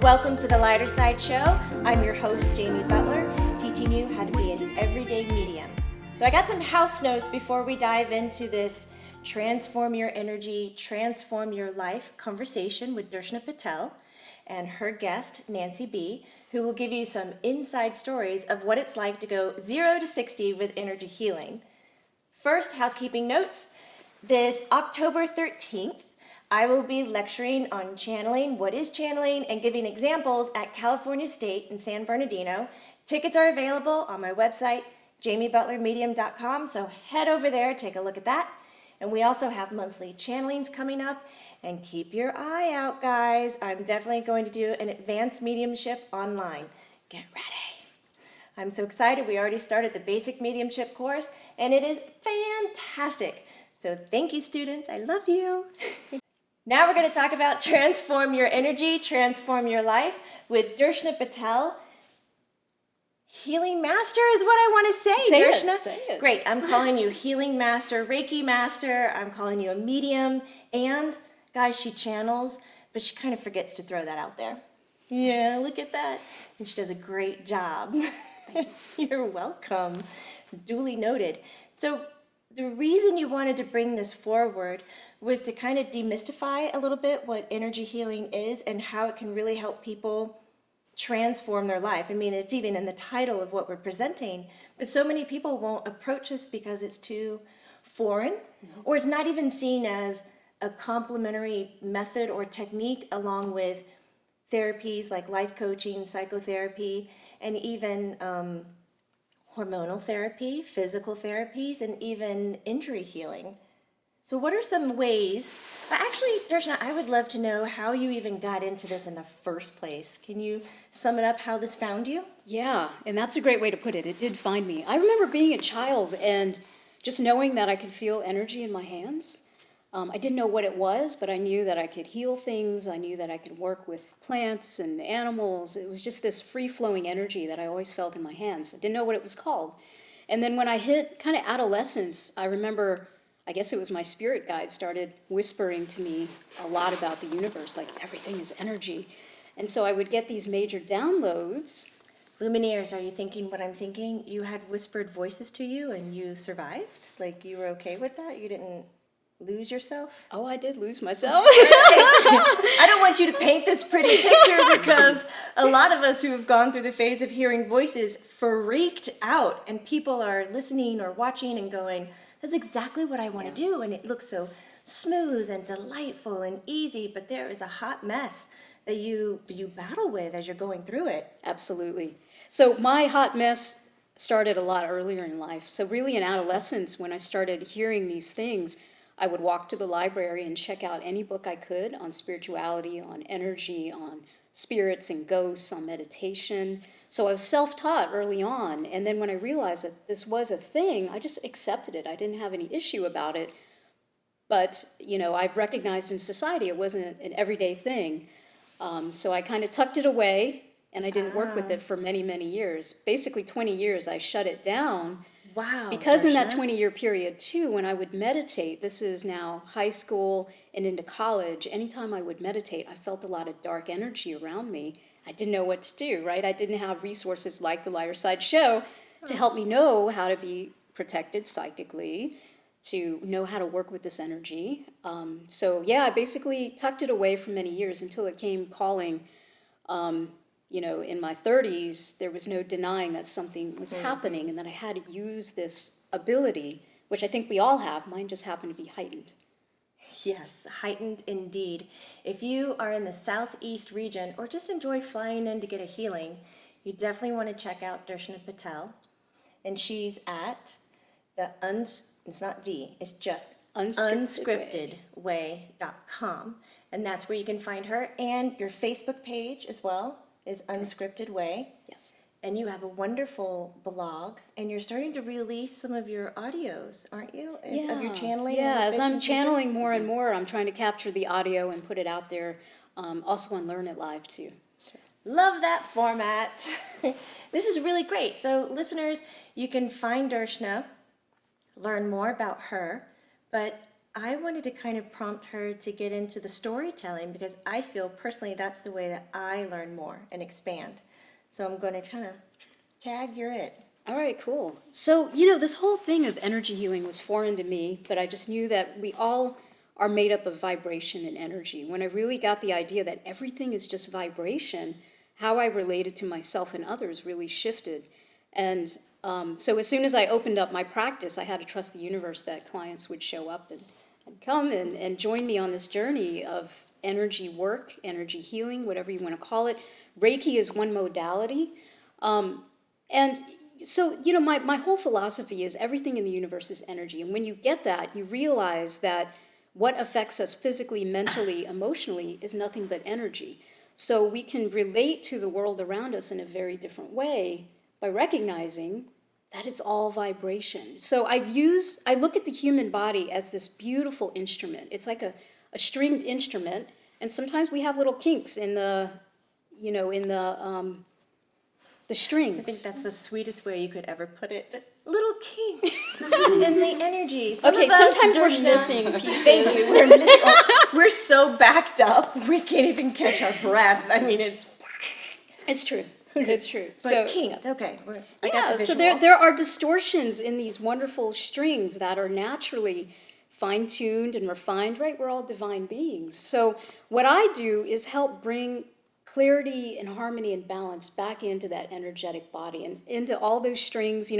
Welcome to the Lighter Side Show. I'm your host, Jamie Butler, teaching you how to be an everyday medium. So I got some house notes before we dive into this Transform Your Energy, Transform Your Life conversation with Darshana Patel and her guest, Nancy B., who will give you some inside stories of what it's like to go 0 to 60 with energy healing. First, housekeeping notes. This October 13th, I will be lecturing on channeling, what is channeling, and giving examples at California State in San Bernardino. Tickets are available on my website, jamiebutlermedium.com, so head over there, take a look at that. And we also have monthly channelings coming up, and keep your eye out, guys. I'm definitely going to do an advanced mediumship online. Get ready. I'm so excited. We already started the basic mediumship course, and it is fantastic. So thank you, students. I love you. Now we're going to talk about Transform Your Energy, Transform Your Life with Darshana Patel. Healing Master is what I want to say, Darshana. Say it. Great. I'm calling you Healing Master, Reiki Master. I'm calling you a medium. And, guys, she channels, but she kind of forgets to throw that out there. Yeah, look at that. And she does a great job. You're welcome. Duly noted. So the reason you wanted to bring this forward was to kind of demystify a little bit what energy healing is and how it can really help people transform their life. I mean, it's even in the title of what we're presenting, but so many people won't approach this because it's too foreign, or it's not even seen as a complementary method or technique along with therapies like life coaching, psychotherapy, and even hormonal therapy, physical therapies, and even injury healing. So what are some ways, actually, Darshana, I would love to know how you even got into this in the first place. Can you sum it up how this found you? Yeah, and that's a great way to put it. It did find me. I remember being a child and just knowing that I could feel energy in my hands. I didn't know what it was, but I knew that I could heal things. I knew that I could work with plants and animals. It was just this free-flowing energy that I always felt in my hands. I didn't know what it was called. And then when I hit kind of adolescence, I remember, I guess it was my spirit guide started whispering to me a lot about the universe, like everything is energy. And so I would get these major downloads. Lumineers, are you thinking what I'm thinking? You had whispered voices to you and you survived? Like you were okay with that? You didn't lose yourself? Oh, I did lose myself. I don't want you to paint this pretty picture because a lot of us who have gone through the phase of hearing voices freaked out, and people are listening or watching and going, that's exactly what I want to do, and it looks so smooth and delightful and easy, but there is a hot mess that you battle with as you're going through it. Absolutely. So my hot mess started a lot earlier in life. So really in adolescence, when I started hearing these things, I would walk to the library and check out any book I could on spirituality, on energy, on spirits and ghosts, on meditation. So I was self-taught early on, and then when I realized that this was a thing, I just accepted it. I didn't have any issue about it. But, I've recognized in society it wasn't an everyday thing. So I kind of tucked it away, and I didn't work with it for many, many years. Basically 20 years, I shut it down. Wow. Because in that 20-year period, too, when I would meditate, this is now high school and into college, anytime I would meditate, I felt a lot of dark energy around me. I didn't know what to do, right? I didn't have resources like the Lighter Side Show to help me know how to be protected psychically, to know how to work with this energy. I basically tucked it away for many years until it came calling. In my 30s, there was no denying that something was happening and that I had to use this ability, which I think we all have. Mine just happened to be heightened. Yes, heightened indeed. If you are in the southeast region or just enjoy flying in to get a healing, you definitely want to check out Darshana Patel. And she's at it's just unscriptedway.com. And that's where you can find her. And your Facebook page as well is Unscripted Way. Yes. And you have a wonderful blog, and you're starting to release some of your audios, aren't you? Yeah. Of your channeling? Yeah, as I'm and channeling more and more, I'm trying to capture the audio and put it out there, also on Learn It Live, too. So. Love that format. This is really great. So, listeners, you can find Darshana, learn more about her, but I wanted to kind of prompt her to get into the storytelling because I feel personally that's the way that I learn more and expand. So I'm going to kind of tag you're it. All right, cool. So, this whole thing of energy healing was foreign to me, but I just knew that we all are made up of vibration and energy. When I really got the idea that everything is just vibration, how I related to myself and others really shifted. And so as soon as I opened up my practice, I had to trust the universe that clients would show up and come and join me on this journey of energy work, energy healing, whatever you want to call it. Reiki is one modality. And so, my whole philosophy is everything in the universe is energy. And when you get that, you realize that what affects us physically, mentally, emotionally is nothing but energy. So we can relate to the world around us in a very different way by recognizing that it's all vibration. So I look at the human body as this beautiful instrument. It's like a stringed instrument, and sometimes we have little kinks in the strings. I think that's the sweetest way you could ever put it. The little kinks in the energy. Sometimes we're missing pieces. We're so backed up, we can't even catch our breath. I mean, it's true. It's true. But So kinked, okay. I got yeah, the so visual. there are distortions in these wonderful strings that are naturally fine-tuned and refined, right? We're all divine beings. So what I do is help bring clarity and harmony and balance back into that energetic body and into all those strings.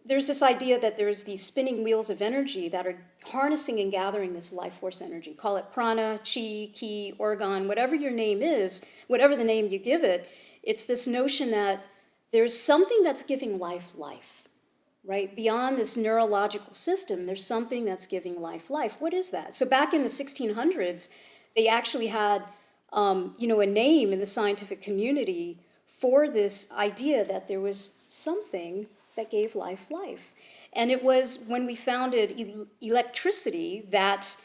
There's this idea that there's these spinning wheels of energy that are harnessing and gathering this life force energy. Call it prana, chi, ki, organ, whatever your name is, whatever the name you give it. It's this notion that there's something that's giving life, right? Beyond this neurological system, there's something that's giving life. What is that? So back in the 1600s, they actually had, a name in the scientific community for this idea that there was something that gave life. And it was when we founded electricity that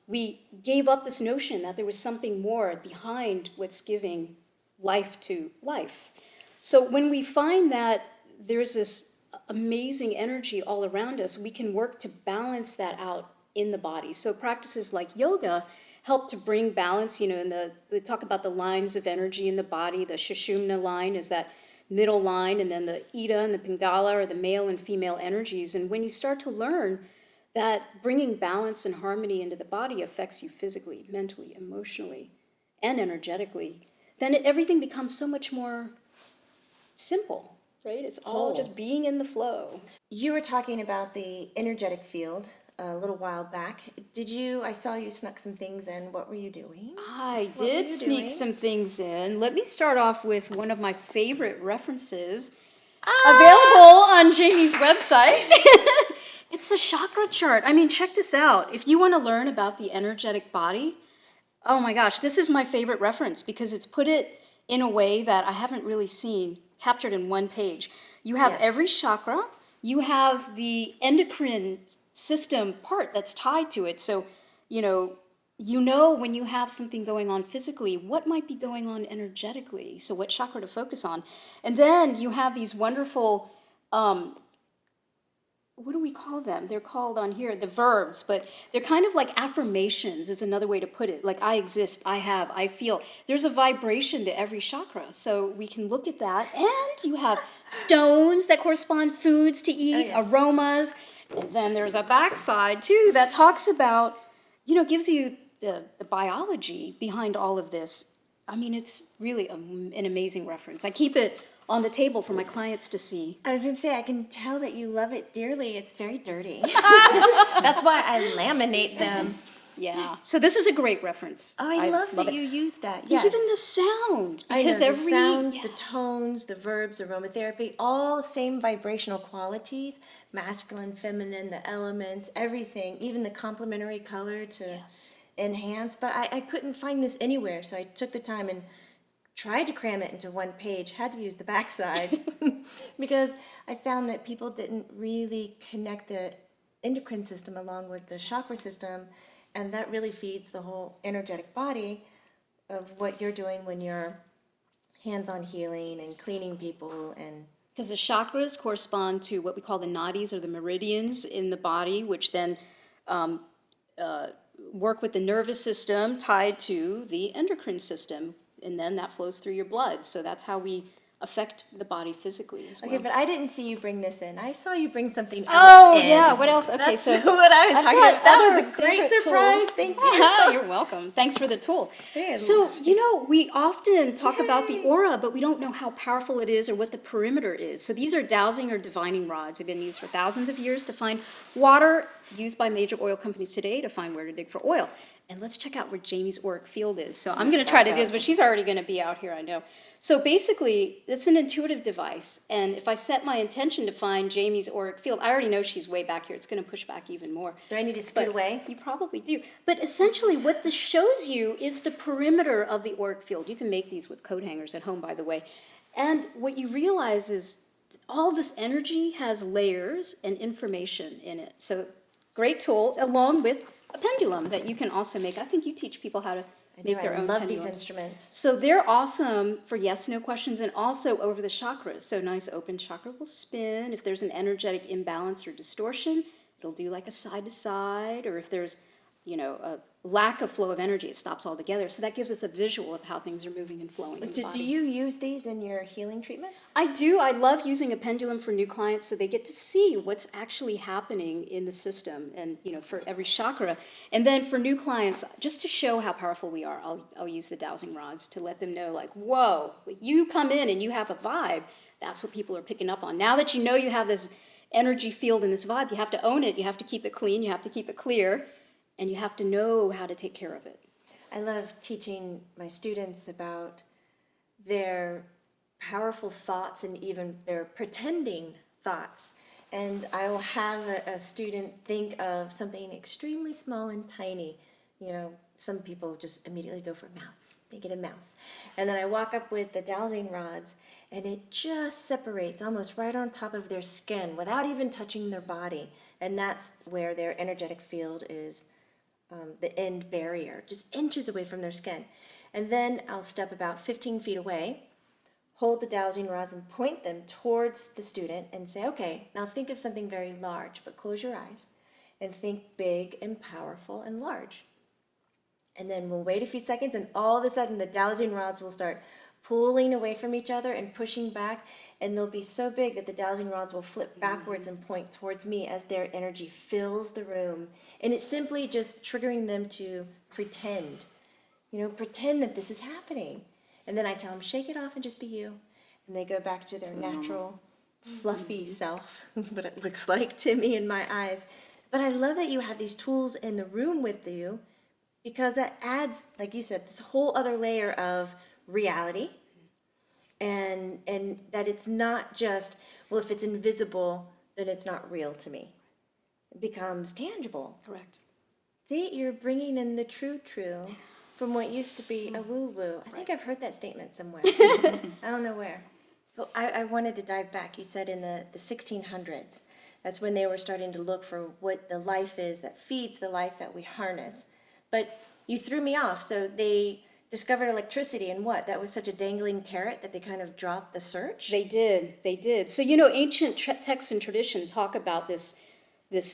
we gave up this notion that there was something more behind what's giving life to life. So when we find that there's this amazing energy all around us, we can work to balance that out in the body. So practices like yoga help to bring balance. We talk about the lines of energy in the body. The Sushumna line is that middle line, and then the Ida and the Pingala are the male and female energies. And when you start to learn that bringing balance and harmony into the body affects you physically, mentally, emotionally, and energetically, then everything becomes so much more simple, right? It's all just being in the flow. You were talking about the energetic field a little while back. I saw you snuck some things in. What were you doing? I What were did you sneak doing? some things in. Let me start off with one of my favorite references available on Jamie's website. It's the chakra chart. I mean, check this out. If you want to learn about the energetic body, oh my gosh, this is my favorite reference because it's put it in a way that I haven't really seen captured in one page. You have every chakra, you have the endocrine system part that's tied to it. So, you know when you have something going on physically, what might be going on energetically. So what chakra to focus on. And then you have these wonderful, what do we call them? They're called on here, the verbs, but they're kind of like affirmations is another way to put it. Like I exist, I have, I feel. There's a vibration to every chakra. So we can look at that. And you have stones that correspond foods to eat, aromas. And then there's a backside too that talks about, gives you the biology behind all of this. I mean, it's really an amazing reference. I keep it on the table for my clients to see. I was going to say, I can tell that you love it dearly. It's very dirty. That's why I laminate them. Yeah. So this is a great reference. Oh, I love that it. you use that. Yes. Even the sound. I know, Because the every sounds, the tones, the verbs, aromatherapy, all same vibrational qualities, masculine, feminine, the elements, everything, even the complementary color to enhance. But I couldn't find this anywhere, so I took the time and tried to cram it into one page, had to use the backside, because I found that people didn't really connect the endocrine system along with the chakra system, and that really feeds the whole energetic body of what you're doing when you're hands-on healing and cleaning people. And because the chakras correspond to what we call the nadis or the meridians in the body, which then work with the nervous system tied to the endocrine system, and then that flows through your blood. So that's how we affect the body physically as well. Okay, but I didn't see you bring this in. I saw you bring something else Oh, in. yeah, what else? Okay, That's so what I was I've talking got about. That other was a great favorite surprise. tools. Thank you. You're welcome. Thanks for the tool. Yeah. So, we often talk about the aura, but we don't know how powerful it is or what the perimeter is. So these are dowsing or divining rods. They've been used for thousands of years to find water, used by major oil companies today to find where to dig for oil. And let's check out where Jamie's auric field is. So I'm going to try to do this, but she's already going to be out here, I know. So basically, it's an intuitive device, and if I set my intention to find Jamie's auric field, I already know she's way back here. It's going to push back even more. Do I need to scoot away? You probably do. But essentially, what this shows you is the perimeter of the auric field. You can make these with coat hangers at home, by the way. And what you realize is all this energy has layers and information in it. So great tool, along with a pendulum that you can also make. I think you teach people how to make their own I love pendulums. these instruments. So they're awesome for yes/no questions and also over the chakras. So nice open chakra will spin. If there's an energetic imbalance or distortion, it'll do like a side to side. Or if there's, a lack of flow of energy, it stops altogether. So that gives us a visual of how things are moving and flowing in the body. Do you use these in your healing treatments? I do. I love using a pendulum for new clients so they get to see what's actually happening in the system and, for every chakra. And then for new clients, just to show how powerful we are, I'll use the dowsing rods to let them know, like, whoa, you come in and you have a vibe. That's what people are picking up on. Now that you know you have this energy field and this vibe, you have to own it. You have to keep it clean. You have to keep it clear. And you have to know how to take care of it. I love teaching my students about their powerful thoughts and even their pretending thoughts. And I will have a student think of something extremely small and tiny. Some people just immediately go for a mouse. They get a mouse. And then I walk up with the dowsing rods, and it just separates almost right on top of their skin without even touching their body. And that's where their energetic field is. The end barrier, just inches away from their skin. And then I'll step about 15 feet away, hold the dowsing rods and point them towards the student and say, okay, now think of something very large, but close your eyes and think big and powerful and large. And then we'll wait a few seconds, and all of a sudden the dowsing rods will start pulling away from each other and pushing back, and they'll be so big that the dowsing rods will flip backwards and point towards me as their energy fills the room. And it's simply just triggering them to pretend. Pretend that this is happening. And then I tell them, shake it off and just be you. And they go back to their natural, fluffy self. That's what it looks like to me in my eyes. But I love that you have these tools in the room with you, because that adds, like you said, this whole other layer of reality. And that it's not just, well, if it's invisible, then it's not real to me. It becomes tangible. Correct. See, you're bringing in the true from what used to be a woo-woo. I think I've heard that statement somewhere. I don't know where. But I wanted to dive back. You said in the 1600s, that's when they were starting to look for what the life is that feeds the life that we harness. But you threw me off, so they discovered electricity, and what? That was such a dangling carrot that they kind of dropped the search? They did. So, ancient texts and tradition talk about this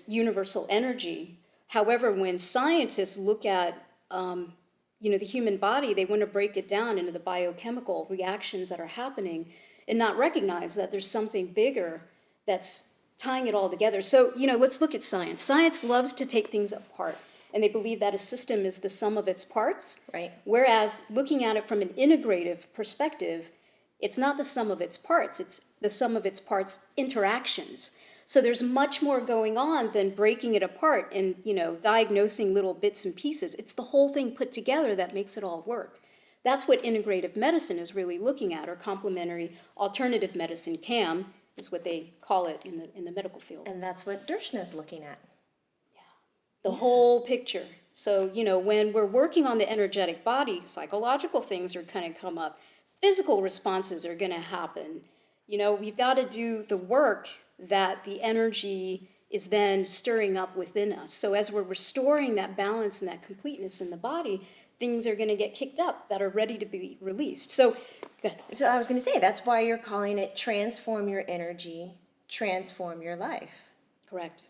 universal energy. However, when scientists look at, the human body, they want to break it down into the biochemical reactions that are happening and not recognize that there's something bigger that's tying it all together. So, let's look at science. Science loves to take things apart. And they believe that a system is the sum of its parts. Right. Whereas looking at it from an integrative perspective, it's not the sum of its parts, it's the sum of its parts interactions. So there's much more going on than breaking it apart and, diagnosing little bits and pieces. It's the whole thing put together that makes it all work. That's what integrative medicine is really looking at, or complementary alternative medicine, CAM, is what they call it in the medical field. And that's what Darshana is looking at. The whole picture. So, when we're working on the energetic body, psychological things are going to come up. Physical responses are going to happen. We've got to do the work that the energy is then stirring up within us. So as we're restoring that balance and that completeness in the body, things are going to get kicked up that are ready to be released. So, go ahead. So I was going to say, that's why you're calling it transform your energy, transform your life. Correct.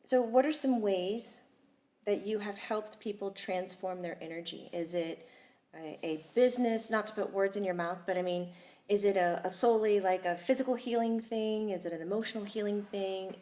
So what are some ways that you have helped people transform their energy? Is it a business, not to put words in your mouth, but I mean, is it a solely like a physical healing thing? Is it an emotional healing thing?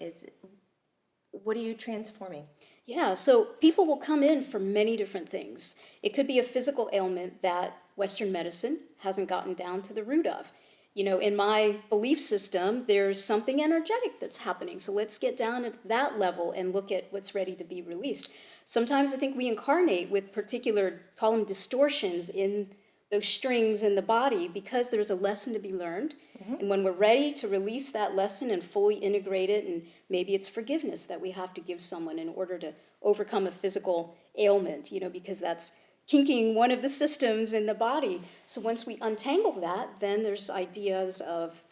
What are you transforming? Yeah, so people will come in for many different things. It could be a physical ailment that Western medicine hasn't gotten down to the root of. You know, in my belief system, there's something energetic that's happening. So let's get down at that level and look at what's ready to be released. Sometimes I think we incarnate with particular, call them distortions in those strings in the body because there's a lesson to be learned. And when we're ready to release that lesson and fully integrate it, and maybe it's forgiveness that we have to give someone in order to overcome a physical ailment, you know, because that's kinking one of the systems in the body. So once we untangle that, then there's ideas of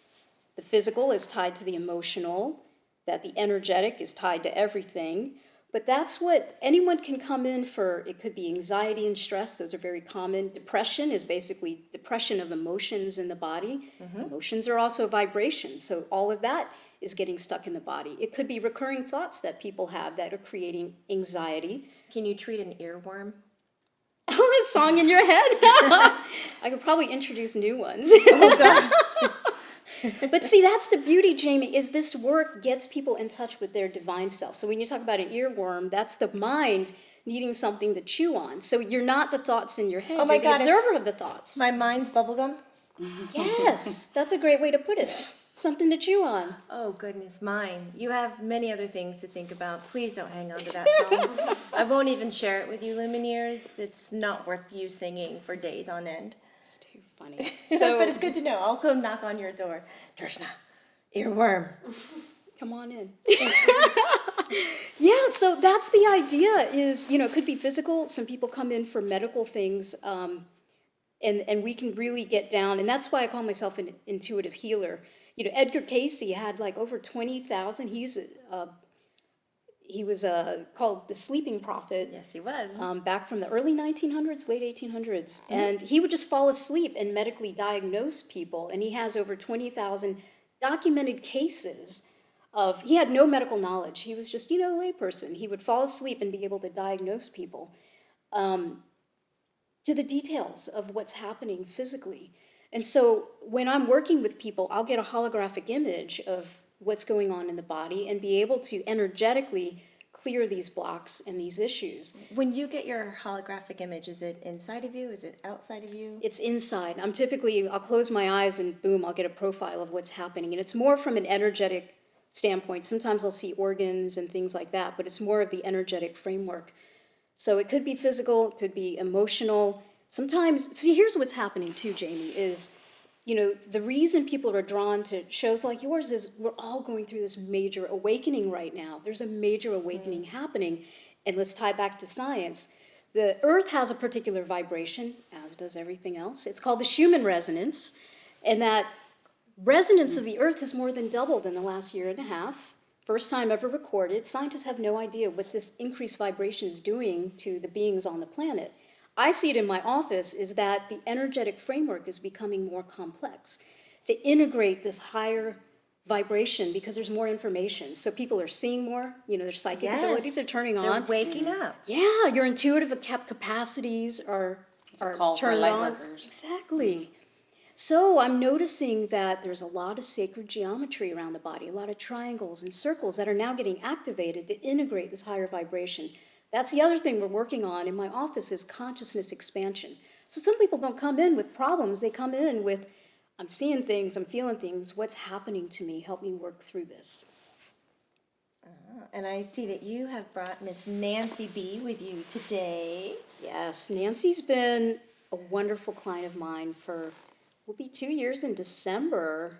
the physical is tied to the emotional, that the energetic is tied to everything. But that's what anyone can come in for. It could be anxiety and stress. Those are very common. Depression is basically depression of emotions in the body. Emotions are also vibrations. So all of that is getting stuck in the body. It could be recurring thoughts that people have that are creating anxiety. Can you treat an earworm? Oh, a song in your head? I could probably introduce new ones. Oh, God. But see, that's the beauty, Jamie, is this work gets people in touch with their divine self. So when you talk about an earworm, that's the mind needing something to chew on. So you're not the thoughts in your head. Oh my you're God, the observer of the thoughts. My mind's bubblegum? Yes, that's a great way to put it. Something to chew on. Oh, goodness, mine. You have many other things to think about. Please don't hang on to that song. I won't even share it with you, Lumineers. It's not worth you singing for days on end. It's too funny. So, but it's good to know. I'll come knock on your door. Darshana, earworm. come on in. Yeah, so that's the idea is, you know, it could be physical. Some people come in for medical things, and we can really get down. And that's why I call myself an intuitive healer. You know, Edgar Cayce had like over 20,000. He was called the Sleeping Prophet. Yes, he was. Back from the early 1900s, late 1800s. And he would just fall asleep and medically diagnose people. And he has over 20,000 documented cases of, he had no medical knowledge. He was just, you know, a layperson. He would fall asleep and be able to diagnose people to the details of what's happening physically. And so when I'm working with people, I'll get a holographic image of what's going on in the body and be able to energetically clear these blocks and these issues. When you get your holographic image, is it inside of you? Is it outside of you? It's inside. I'll close my eyes and boom, I'll get a profile of what's happening. And it's more from an energetic standpoint. Sometimes I'll see organs and things like that, but it's more of the energetic framework. So it could be physical, it could be emotional. Sometimes, see, here's what's happening too, Jamie, is, you know, the reason people are drawn to shows like yours is we're all going through this major awakening right now. There's a major awakening happening. And let's tie back to science. The Earth has a particular vibration, as does everything else. It's called the Schumann resonance. And that resonance of the Earth has more than doubled in the last year and a half. First time ever recorded. Scientists have no idea what this increased vibration is doing to the beings on the planet. I see it in my office is that the energetic framework is becoming more complex to integrate this higher vibration because there's more information. So people are seeing more, you know, their psychic abilities are turning on. They're waking up. Yeah, your intuitive capacities are turned on. Exactly. So I'm noticing that there's a lot of sacred geometry around the body, a lot of triangles and circles that are now getting activated to integrate this higher vibration. That's the other thing we're working on in my office is consciousness expansion. So some people don't come in with problems. They come in with, I'm seeing things, I'm feeling things. What's happening to me? Help me work through this. And I see that you have brought Miss Nancy B. with you today. Yes, Nancy's been a wonderful client of mine for, will be 2 years in December.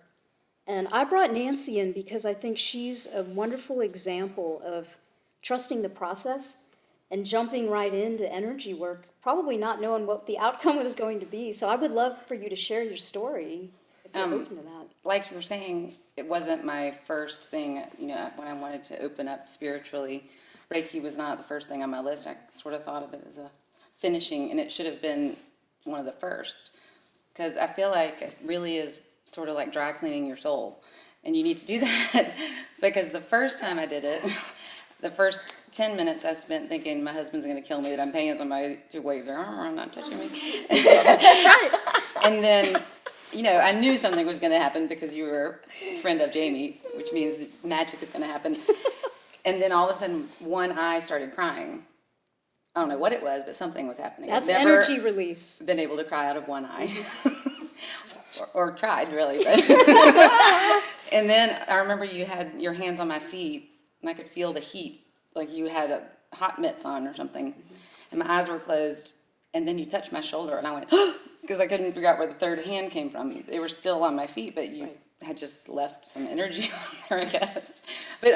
And I brought Nancy in because I think she's a wonderful example of trusting the process and jumping right into energy work, probably not knowing what the outcome was going to be. So I would love for you to share your story, if you're open to that. Like you were saying, it wasn't my first thing, you know, when I wanted to open up spiritually. Reiki was not the first thing on my list. I sort of thought of it as a finishing, and it should have been one of the first. Because I feel like it really is sort of like dry cleaning your soul. And you need to do that because the first time I did it, the first 10 minutes I spent thinking my husband's going to kill me, that I'm paying somebody to wave their arm, not touching me. That's right. And then, I knew something was going to happen because you were a friend of Jamie, which means magic is going to happen. And then all of a sudden, one eye started crying. I don't know what it was, but something was happening. That's I've never energy release. been able to cry out of one eye. or tried, really. But and then I remember you had your hands on my feet, and I could feel the heat, like you had a hot mitts on or something. And my eyes were closed, and then you touched my shoulder, and I went, because I couldn't figure out where the third hand came from. They were still on my feet, but you had just left some energy on there, I guess. But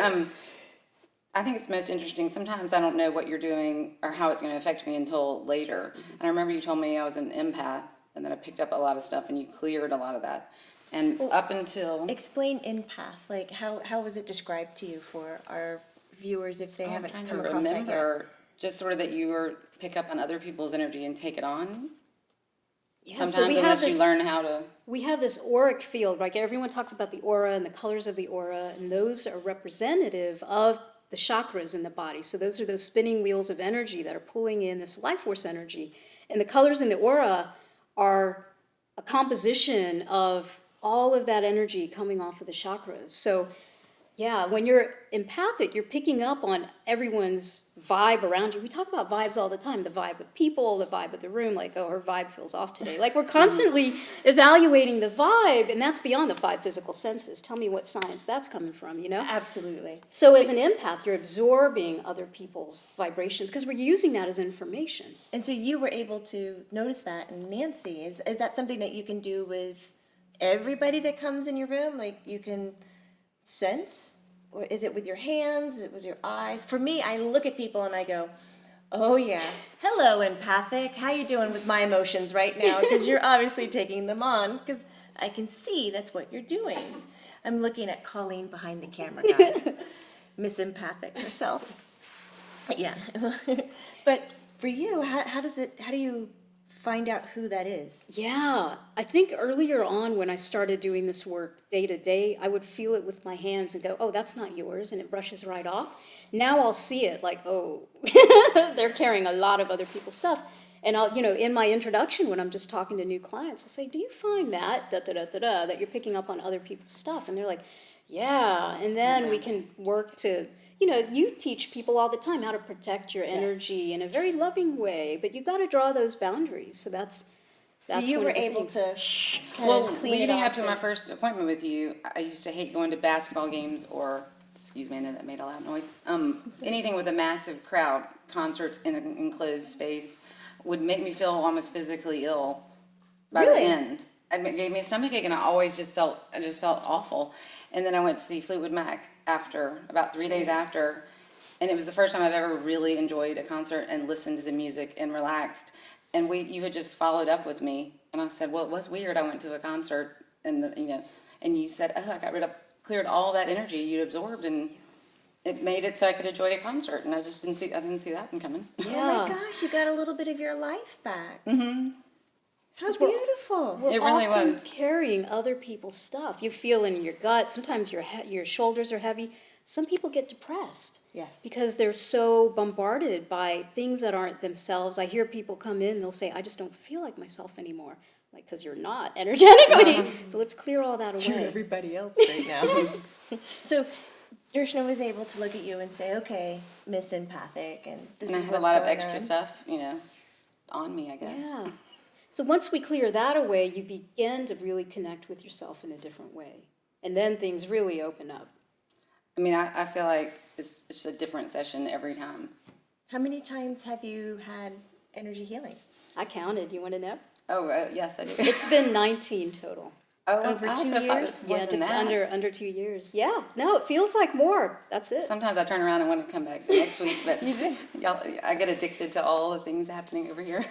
I think it's most interesting. Sometimes I don't know what you're doing or how it's going to affect me until later. And I remember you told me I was an empath, and then I picked up a lot of stuff, and you cleared a lot of that. And up until... Explain empath. Like, how was it described to you for our viewers if they haven't come across that yet? Just sort of that you pick up on other people's energy and take it on. Yeah, Sometimes so unless you learn how to... We have this auric field, right? Everyone talks about the aura and the colors of the aura, and those are representative of the chakras in the body. So those are those spinning wheels of energy that are pulling in this life force energy. And the colors in the aura are a composition of all of that energy coming off of the chakras. So yeah, when you're empathic, you're picking up on everyone's vibe around you. We talk about vibes all the time, the vibe of people, the vibe of the room, like, oh, her vibe feels off today. Like, we're constantly evaluating the vibe, and that's beyond the 5 physical senses. Tell me what science that's coming from, Absolutely. So as an empath, you're absorbing other people's vibrations because we're using that as information. And so you were able to notice that in Nancy. Is that something that you can do with everybody that comes in your room? Like, you can sense? Or is it with your hands? Is it with your eyes? For me, I look at people and I go, oh yeah, hello empathic. How you doing with my emotions right now? Because you're obviously taking them on, because I can see that's what you're doing. I'm looking at Colleen behind the camera, guys. Miss Empathic herself. Yeah. But for you, how do you find out who that is? Yeah, I think earlier on when I started doing this work day to day, I would feel it with my hands and go, oh, that's not yours, and it brushes right off. Now I'll see it like, oh, they're carrying a lot of other people's stuff. And I'll, in my introduction when I'm just talking to new clients, I'll say, do you find that, that you're picking up on other people's stuff? And they're like, yeah. And then we can work to, you teach people all the time how to protect your energy in a very loving way, but you've got to draw those boundaries. So that's so you were able to leading up to my first appointment with you, I used to hate going to basketball games or, excuse me, I know that made a loud noise, anything with a massive crowd, concerts in an enclosed space, would make me feel almost physically ill by the end. It gave me a stomachache, and I just felt awful. And then I went to see Fleetwood Mac about 3 days after, and it was the first time I've ever really enjoyed a concert and listened to the music and relaxed. And you had just followed up with me, and I said, well, it was weird. I went to a concert, and and you said, oh, I cleared all that energy you'd absorbed, and it made it so I could enjoy a concert. And I didn't see that one coming. Yeah. Oh my gosh, you got a little bit of your life back. Mm-hmm. How beautiful. We're it really often was carrying other people's stuff. You feel in your gut. Sometimes your shoulders are heavy. Some people get depressed. Yes. Because they're so bombarded by things that aren't themselves. I hear people come in, they'll say, I just don't feel like myself anymore. Like, because you're not energetically. So let's clear all that away. You're everybody else right now. So Darshana was able to look at you and say, okay, Miss Empathic, and this is I had what's a lot of going extra on. stuff, on me, I guess. Yeah. So once we clear that away, you begin to really connect with yourself in a different way. And then things really open up. I mean, I feel like it's a different session every time. How many times have you had energy healing? I counted. You want to know? Oh, yes, I do. It's been 19 total. Oh, over I 2 would've thought it years? was more Yeah, than just that. under 2 years. Yeah. No, it feels like more. That's it. Sometimes I turn around and want to come back the next week, but I get addicted to all the things happening over here.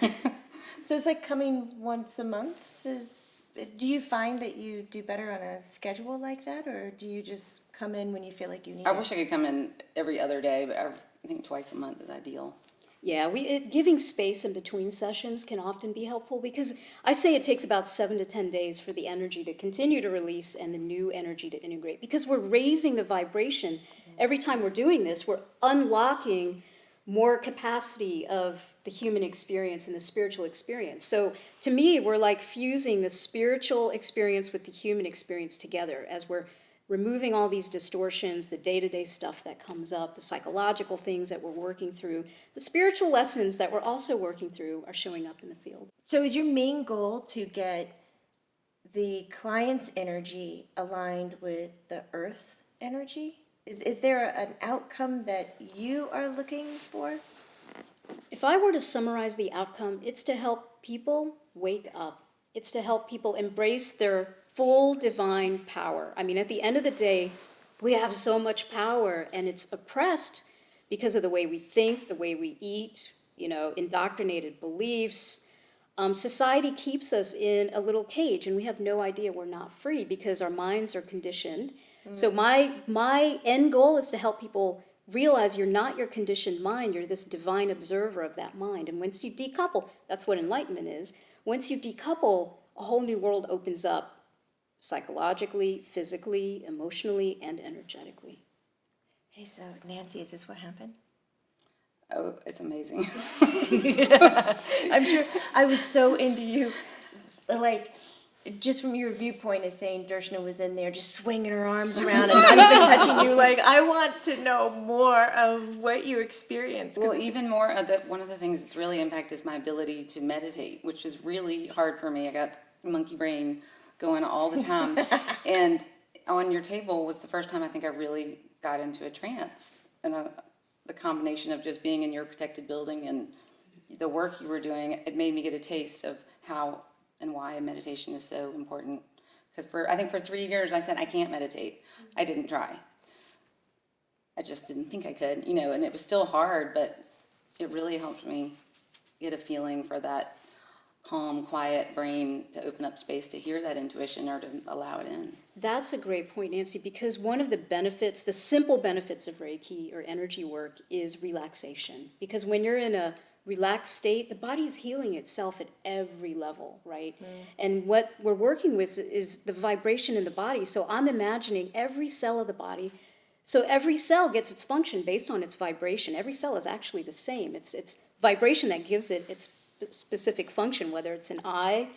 So it's like coming once a month? Do you find that you do better on a schedule like that, or do you just come in when you feel like you need I it? wish I could come in every other day, but I think twice a month is ideal. Yeah, giving space in between sessions can often be helpful because I say it takes about 7 to 10 days for the energy to continue to release and the new energy to integrate because we're raising the vibration Every time we're doing this, we're unlocking more capacity of the human experience and the spiritual experience. So to me, we're like fusing the spiritual experience with the human experience together as we're removing all these distortions, the day-to-day stuff that comes up, the psychological things that we're working through, the spiritual lessons that we're also working through are showing up in the field. So is your main goal to get the client's energy aligned with the earth's energy? Is there an outcome that you are looking for? If I were to summarize the outcome, it's to help people wake up. It's to help people embrace their full divine power. I mean, at the end of the day, we have so much power, and it's oppressed because of the way we think, the way we eat, indoctrinated beliefs. Society keeps us in a little cage, and we have no idea we're not free because our minds are conditioned. So my end goal is to help people realize you're not your conditioned mind, you're this divine observer of that mind. And once you decouple, that's what enlightenment is. Once you decouple, a whole new world opens up psychologically, physically, emotionally, and energetically. Hey, so Nancy, is this what happened? Oh, it's amazing. I'm sure I was so into you, like, just from your viewpoint of saying Darshana was in there just swinging her arms around and not even touching you, like, I want to know more of what you experienced. Well, even more of one of the things that's really impacted is my ability to meditate, which is really hard for me. I got monkey brain going all the time. And on your table was the first time I think I really got into a trance. And the combination of just being in your protected building and the work you were doing, it made me get a taste of how and why meditation is so important. Because I think for 3 years I said, I can't meditate. I didn't try. I just didn't think I could, and it was still hard, but it really helped me get a feeling for that calm, quiet brain to open up space to hear that intuition or to allow it in. That's a great point, Nancy, because one of the benefits, the simple benefits of Reiki or energy work is relaxation. Because when you're in a relaxed state, the body is healing itself at every level, right? And what we're working with is the vibration in the body. So I'm imagining every cell of the body. So every cell gets its function based on its vibration. Every cell is actually the same. It's vibration that gives it its specific function, whether it's an eye,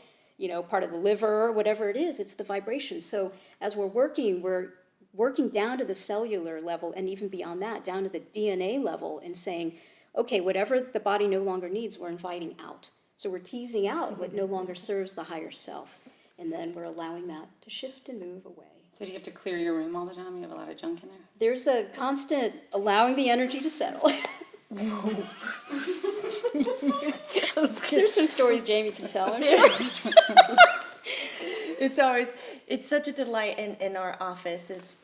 part of the liver, whatever it is, it's the vibration. So as we're working down to the cellular level and even beyond that, down to the DNA level and saying, okay, whatever the body no longer needs, we're inviting out. So we're teasing out what no longer serves the higher self. And then we're allowing that to shift and move away. So do you have to clear your room all the time? You have a lot of junk in there? There's a constant allowing the energy to settle. There's some stories Jamie can tell, I'm sure. It's such a delight in our office as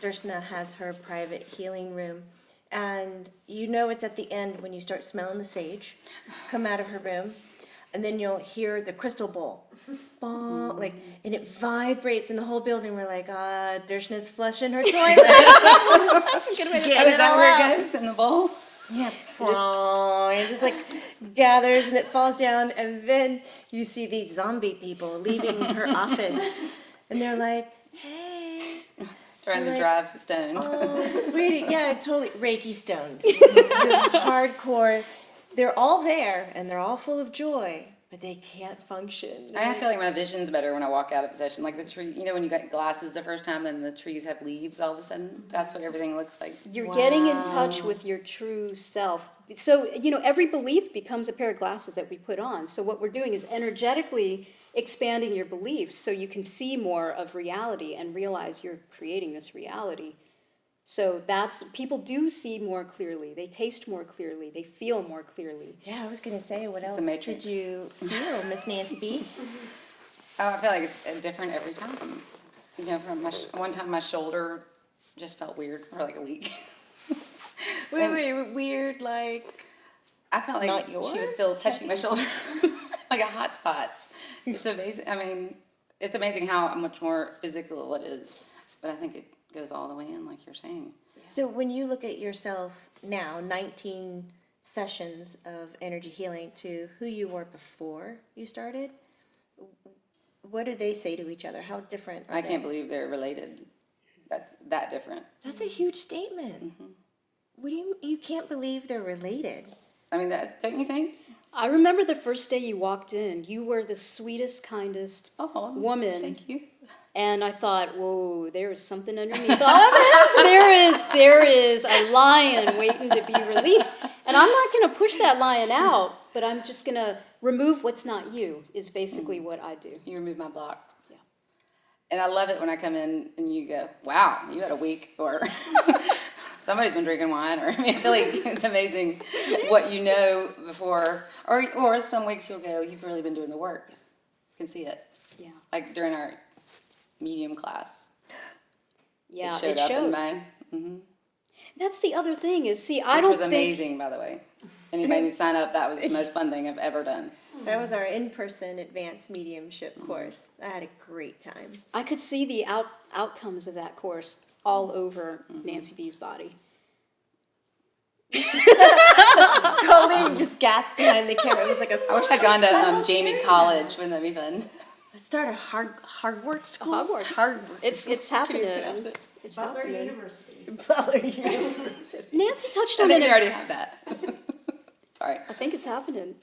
Darshana has her private healing room. And it's at the end when you start smelling the sage come out of her room. And then you'll hear the crystal bowl. Bong, and it vibrates in the whole building. We're like, Darshana's flushing her toilet. That's a good way to Is that where it goes, in the bowl? Yeah, it just gathers and it falls down, and then you see these zombie people leaving her office, and they're like, "Hey," Trying to drive stoned. "Oh, sweetie, yeah, totally Reiki stoned, just hardcore." They're all there and they're all full of joy, but they can't function. I feel like my vision's better when I walk out of a session. Like the tree, when you got glasses the first time and the trees have leaves all of a sudden, that's what everything looks like. You're getting in touch with your true self. So, every belief becomes a pair of glasses that we put on. So what we're doing is energetically expanding your beliefs so you can see more of reality and realize you're creating this reality. So people do see more clearly, they taste more clearly, they feel more clearly. Yeah, I was going to say, what else the Matrix. did you feel, Miss Nancy B? Oh, I feel like it's different every time. From one time my shoulder just felt weird for like a week. Wait, weird, like... I felt like Not she was yours? still touching my shoulder like a hot spot. It's amazing. I mean, it's amazing how much more physical it is. But I think it goes all the way in, like you're saying. So when you look at yourself now, 19 sessions of energy healing to who you were before you started, what do they say to each other? How different are I they? can't believe they're related. that's that different. That's a huge statement. What do you can't believe they're related. I mean, that, don't you think? I remember the first day you walked in. You were the sweetest, kindest woman. Thank you. And I thought, whoa, there is something underneath all of this. There is a lion waiting to be released. And I'm not going to push that lion out, but I'm just going to remove what's not you, is basically what I do. You remove my block. Yeah. And I love it when I come in and you go, wow, you had a week, or somebody's been drinking wine, or I mean, I feel like it's amazing what you know before, or some weeks you'll go, you've really been doing the work. You can see it. Yeah. Like during our medium class. Yeah, showed it up shows. in May. That's the other thing is, see, I Which don't was think... amazing, by the way. Anybody needs to sign up, that was the most fun thing I've ever done. That was our in-person advanced mediumship course. I had a great time. I could see the outcomes of that course all over Nancy B's body. Colleen just gasped behind the camera. It was like I wish I'd gone to Jamie College. Wouldn't that be fun? let's start a Hogwarts school. Hogwarts. Hogwarts. It's happening. It's Butler happening. University. Butler University. Nancy touched I on think it. we already have that. Sorry. I think it's happening.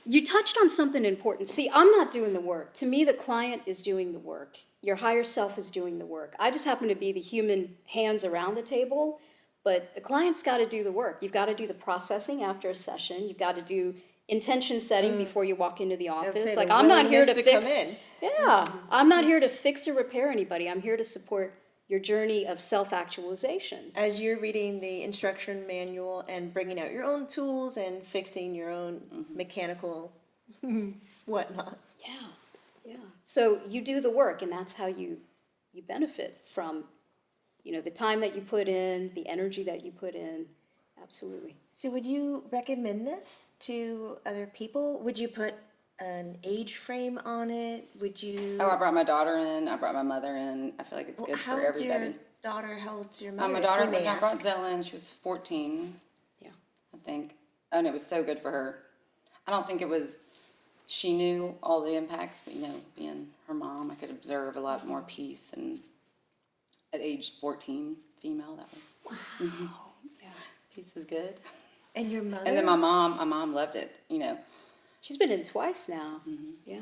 You touched on something important. See, I'm not doing the work. To me, the client is doing the work. Your higher self is doing the work. I just happen to be the human hands around the table, but the client's got to do the work. You've got to do the processing after a session. You've got to do intention setting before you walk into the office. say Like, the I'm not here to willingness to fix. come in. Yeah, I'm not here to fix or repair anybody. I'm here to support your journey of self-actualization. As you're reading the instruction manual and bringing out your own tools and fixing your own mechanical whatnot. Yeah, yeah. So you do the work, and that's how you benefit from, the time that you put in, the energy that you put in. Absolutely. So would you recommend this to other people? Would you put an age frame on it? Would you? Oh, I brought my daughter in. I brought my mother in. I feel like it's good how for old's everybody. your daughter? How old's your mother? My if daughter, we may I brought ask? Zella in. She was 14, Yeah. I think. Oh, and it was so good for her. I don't think it was, she knew all the impacts, but being her mom, I could observe a lot more peace. And at age 14, female, that was, Yeah. peace is good. And your mother? And then my mom loved it, She's been in twice now. Yeah.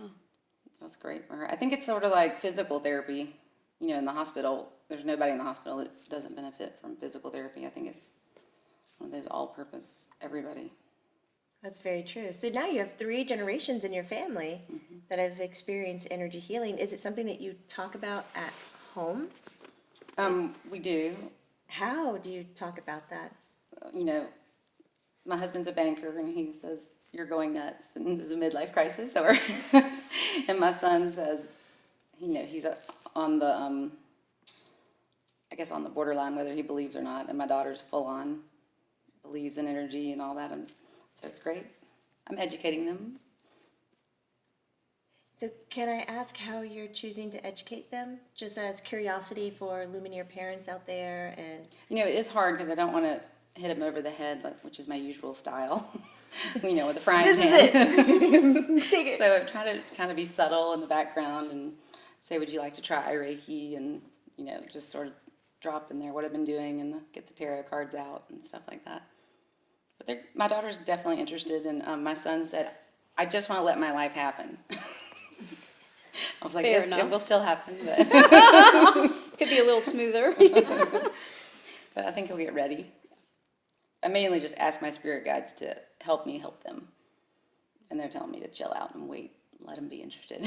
That's great for her. I think it's sort of like physical therapy. In the hospital, there's nobody in the hospital that doesn't benefit from physical therapy. I think it's one of those all-purpose, everybody. That's very true. So now you have 3 generations in your family that have experienced energy healing. Is it something that you talk about at home? We do. How do you talk about that? My husband's a banker, and he says, you're going nuts, and there's a midlife crisis, or, and my son says, he's on the, I guess on the borderline, whether he believes or not, and my daughter's full on, believes in energy and all that, and so it's great. I'm educating them. So can I ask how you're choosing to educate them? Just as curiosity for Lumineer parents out there and... It is hard because I don't want to hit them over the head, which is my usual style, with a frying pan. Take it. So I'm trying to kind of be subtle in the background and say, would you like to try Reiki? And, just sort of drop in there what I've been doing and get the tarot cards out and stuff like that. But my daughter's definitely interested, and my son said, I just want to let my life happen. I was like, Fair it enough. will still happen, but, Could be a little smoother. but I think he'll get ready. I mainly just ask my spirit guides to help me help them. And they're telling me to chill out and wait, let them be interested.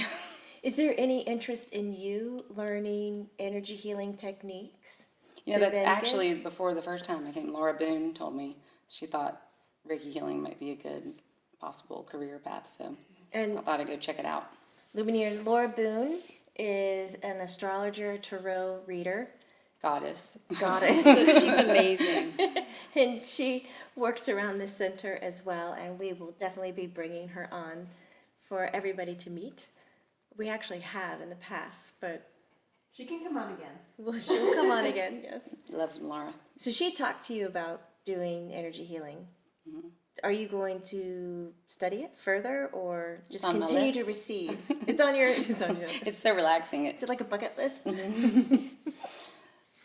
Is there any interest in you learning energy healing techniques? to That's then actually, before the first time I came, Laura Boone told me she thought Reiki healing might be a good possible career path, so And I thought I'd go check it out. Lumineer's Laura Boone is an astrologer, tarot reader, Goddess. goddess, She's amazing. and she works around the center as well, and we will definitely be bringing her on for everybody to meet. We actually have in the past, but She can come on again. she'll come on again, yes. Love some Laura. So she talked to you about doing energy healing. Are you going to study it further or just on my continue list. to receive? It's on your It's so relaxing. Is it like a bucket list?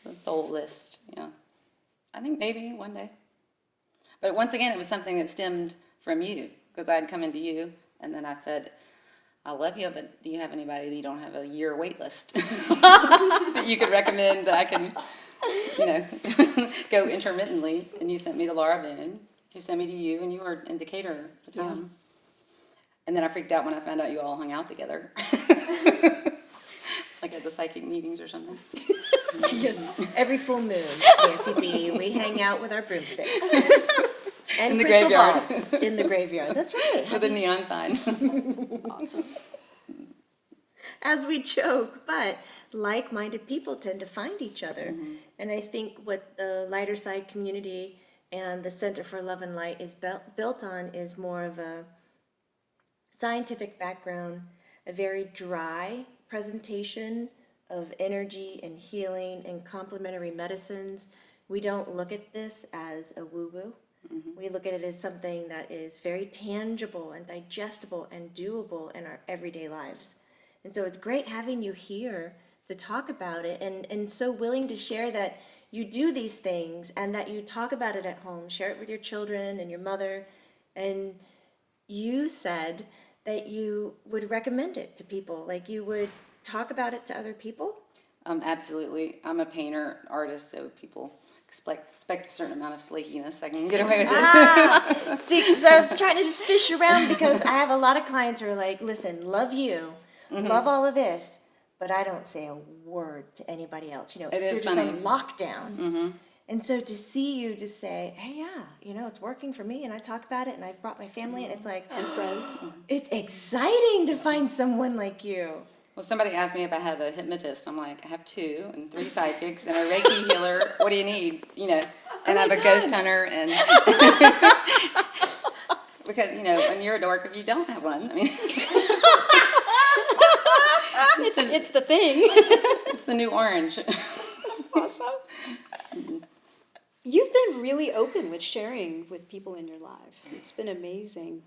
The soul list, yeah. I think maybe one day. But once again, it was something that stemmed from you, because I'd come into you, and then I said, I love you, but do you have anybody that you don't have a year wait list that you could recommend that I can, go intermittently? And you sent me to Laura Boone, who sent me to you, and you were in Decatur at the time. And then I freaked out when I found out you all hung out together. Like at the psychic meetings or something. Yes, every full moon, Nancy B, we hang out with our broomsticks. And In the crystal graveyard. balls in the graveyard. That's right. With a neon sign. It's awesome. As we joke, but like-minded people tend to find each other. And I think what the Lighter Side community and the Center for Love and Light is built on is more of a scientific background, a very dry presentation of energy and healing and complementary medicines. We don't look at this as a woo-woo. We look at it as something that is very tangible and digestible and doable in our everyday lives. And so it's great having you here to talk about it and so willing to share that you do these things and that you talk about it at home, share it with your children and your mother. And you said that you would recommend it to people, like you would talk about it to other people? Absolutely. I'm a painter, artist, so people expect a certain amount of flakiness. I can get away with it. See, so I was trying to fish around because I have a lot of clients who are like, listen, love you, love all of this, but I don't say a word to anybody else. It they're is just funny. on lockdown. And so to see you just say, hey, yeah, it's working for me, and I talk about it, and I've brought my family, and it's like, And friends. it's exciting to find someone like you. Well, somebody asked me if I had a hypnist. I'm like, I have 2 and 3 psychics and a Reiki healer. What do you need? And I have a ghost hunter and because when you're a dork, if you don't have one, I mean, It's the thing. it's the new orange. That's awesome. You've been really open with sharing with people in your life. It's been amazing.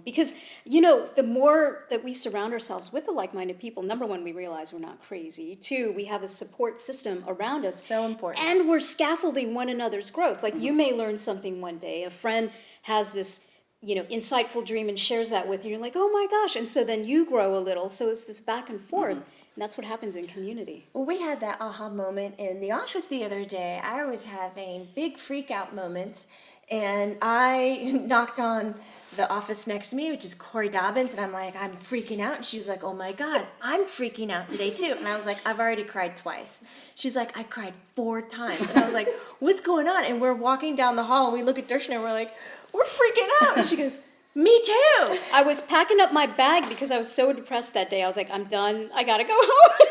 Because, the more that we surround ourselves with the like-minded people, number one, we realize we're not crazy. 2, we have a support system around us. So important. And we're scaffolding one another's growth. Like you may learn something one day. A friend has this, insightful dream and shares that with you. You're like, oh my gosh. And so then you grow a little. So it's this back and forth. And that's what happens in community. Well, we had that aha moment in the office the other day. I was having big freak out moments, and I knocked on the office next to me, which is Corey Dobbins, and I'm like, I'm freaking out. And she was like, oh my God, I'm freaking out today too. And I was like, I've already cried twice. She's like, I cried 4 times. And I was like, what's going on? And we're walking down the hall, and we look at Darshana, and we're like, we're freaking out. And she goes, me too. I was packing up my bag because I was so depressed that day. I was like, I'm done. I gotta go home.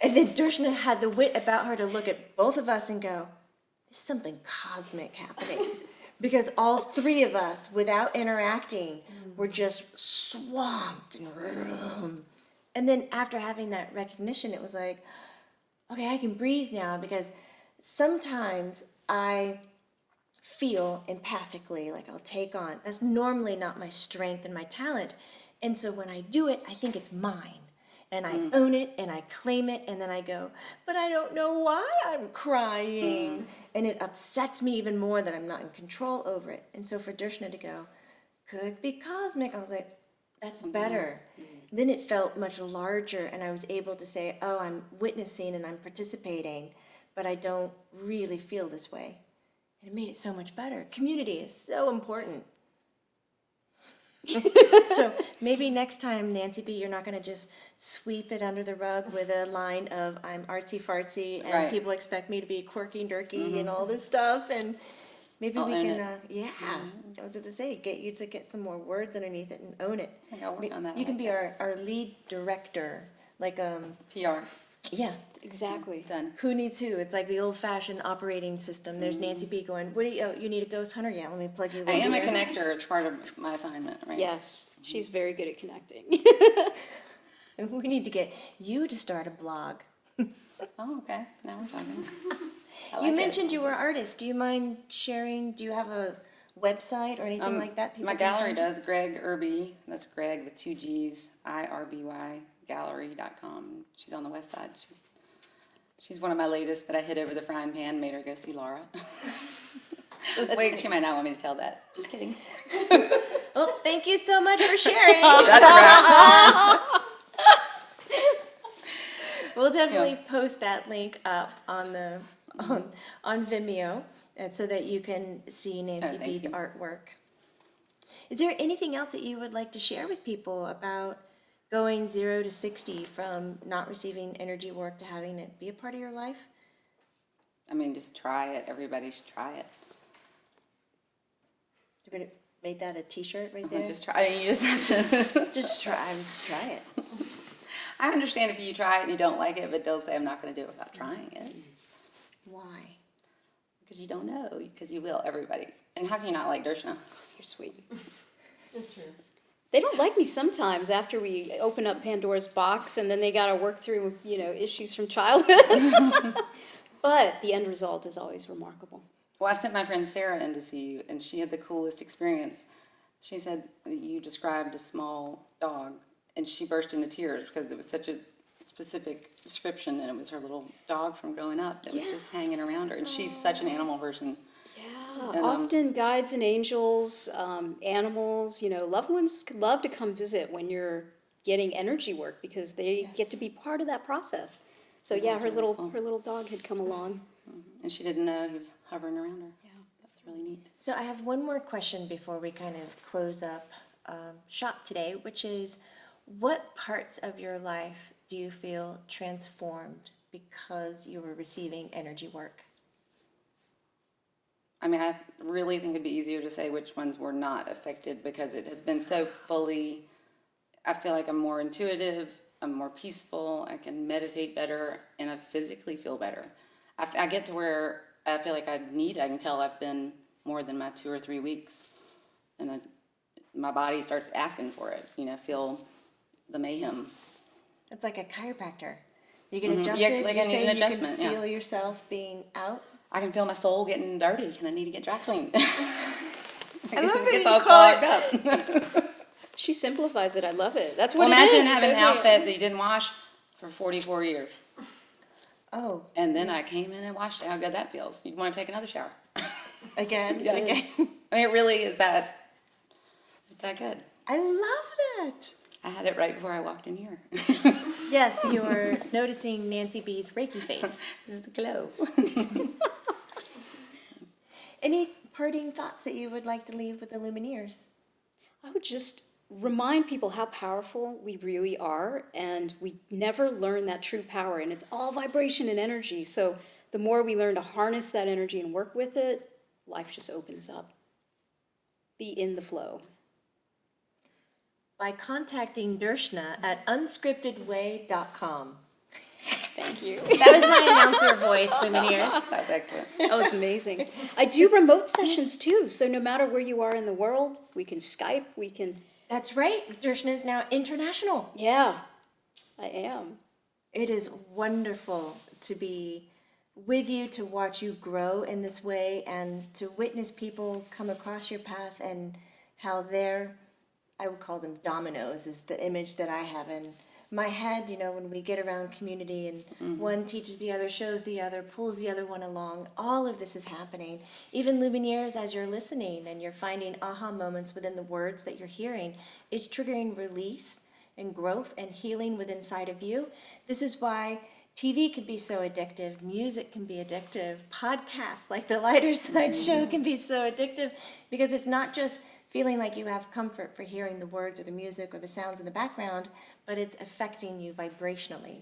And then Darshana had the wit about her to look at both of us and go, there's something cosmic happening. Because all 3 of us, without interacting, were just swamped in a room. And then after having that recognition, it was like, okay, I can breathe now, because sometimes I feel empathically, like I'll take on. That's normally not my strength and my talent. And so when I do it, I think it's mine. And I own it and I claim it, and then I go, but I don't know why I'm crying. And it upsets me even more that I'm not in control over it. And so for Darshana to go, could be cosmic, I was like, that's better. Then it felt much larger, and I was able to say, oh, I'm witnessing and I'm participating, but I don't really feel this way. And it made it so much better. Community is so important. So maybe next time, Nancy B, you're not going to just sweep it under the rug with a line of I'm artsy fartsy and Right. people expect me to be quirky and dirky and all this stuff, and maybe I'll we own can it. I was going to say, get you to get some more words underneath it and own it. I think I'll work on that. You can be our lead director, like PR. yeah. Exactly. Done. Who needs who? It's like the old-fashioned operating system. There's Nancy B going, what do you, oh, you need a ghost hunter? Yeah, let me plug you in. I am a here." connector. It's part of my assignment, right? Yes, she's very good at connecting. We need to get you to start a blog. Oh, okay. Now we're talking. I You like it. mentioned you were an artist. Do you mind sharing? Do you have a website or anything like that? My can gallery find you? does. Greg Irby. That's Greg with 2 G's. IRBY gallery.com. She's on the west side. She's She's one of my latest that I hid over the frying pan, made her go see Laura. Wait, she might not want me to tell that. Just kidding. Well, thank you so much for sharing. That's right. We'll definitely post that link up on the on Vimeo, and so that you can see Nancy thank B's you. artwork. Is there anything else that you would like to share with people about going 0 to 60 from not receiving energy work to having it be a part of your life? I mean, just try it. Everybody should try it. You're gonna make that a T-shirt right there. Just try. You just have to. Just try it. I understand if you try it and you don't like it, but don't say I'm not going to do it without trying it. Why? Because you don't know. Because you will. Everybody. And how can you not like Darshana? You're sweet. That's true. They don't like me sometimes after we open up Pandora's box, and then they got to work through, issues from childhood. But the end result is always remarkable. Well, I sent my friend Sarah in to see you, and she had the coolest experience. She said that you described a small dog, and she burst into tears because it was such a specific description, and it was her little dog from growing up that was just hanging around her. And she's such an animal person. Yeah, And, often guides and angels, animals, loved ones love to come visit when you're getting energy work because they get to be part of that process. So yeah, That's her really cool. little dog had come along. And she didn't know he was hovering around her. Yeah. That was really neat. So I have one more question before we kind of close up shop today, which is, what parts of your life do you feel transformed because you were receiving energy work? I mean, I really think it'd be easier to say which ones were not affected because it has been so fully, I feel like I'm more intuitive, I'm more peaceful, I can meditate better, and I physically feel better. I get to where I feel like I can tell I've been more than my 2 or 3 weeks, and my body starts asking for it, feel the mayhem. It's like a chiropractor. You get Yeah, adjusted. like you I need say an you adjustment, can yeah. feel yourself being out. I can feel my soul getting dirty, and I need to get dry cleaned. I love that It's you all call clogged up. She simplifies it. I love it. That's Well, what it is. imagine having an It goes in. outfit that you didn't wash for 44 years. Oh, And then I came in and washed it. How good that feels. You want to take another shower. again, Yeah. again. I mean, it really is that, it's that good. I love that. I had it right before I walked in here. Yes, you were noticing Nancy B's Reiki face. This is the glow. Any parting thoughts that you would like to leave with the Lumineers? I would just remind people how powerful we really are, and we never learn that true power, and it's all vibration and energy. So the more we learn to harness that energy and work with it, life just opens up. Be in the flow. By contacting Darshana at unscriptedway.com. Thank you. That was my announcer voice, Lumineers. That was excellent. That was amazing. I do remote sessions too, so no matter where you are in the world, we can Skype, we can... That's right. Darshana is now international. Yeah, I am. It is wonderful to be with you, to watch you grow in this way, and to witness people come across your path and how they're, I would call them dominoes, is the image that I have in my head, when we get around community and one teaches the other, shows the other, pulls the other one along. All of this is happening. Even Lumineers, as you're listening and you're finding aha moments within the words that you're hearing, it's triggering release and growth and healing within inside of you. This is why TV can be so addictive, music can be addictive, podcasts like the Lighter Side Show can be so addictive, because it's not just feeling like you have comfort for hearing the words or the music or the sounds in the background, but it's affecting you vibrationally.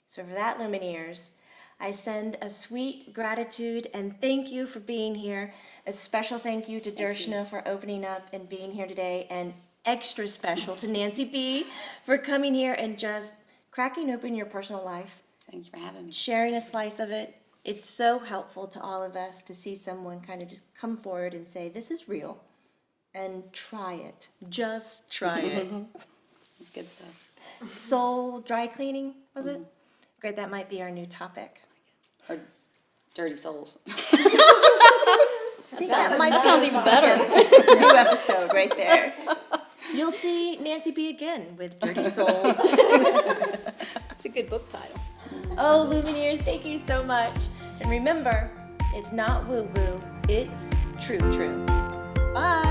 So for that, Lumineers, I send a sweet gratitude and thank you for being here. A special thank you to Darshana for opening up and being here today, and extra special to Nancy B for coming here and just cracking open your personal life, Thank you for having me. sharing a slice of it. It's so helpful to all of us to see someone kind of just come forward and say, this is real, and try it. Just try it. It's good stuff. Soul dry cleaning, was it? Great, that might be our new topic. Or dirty souls. That sounds even better. New episode right there. You'll see Nancy B again with Dirty Souls. It's a good book title. Oh, Lumineers, thank you so much. And remember, it's not woo-woo, it's true. Bye.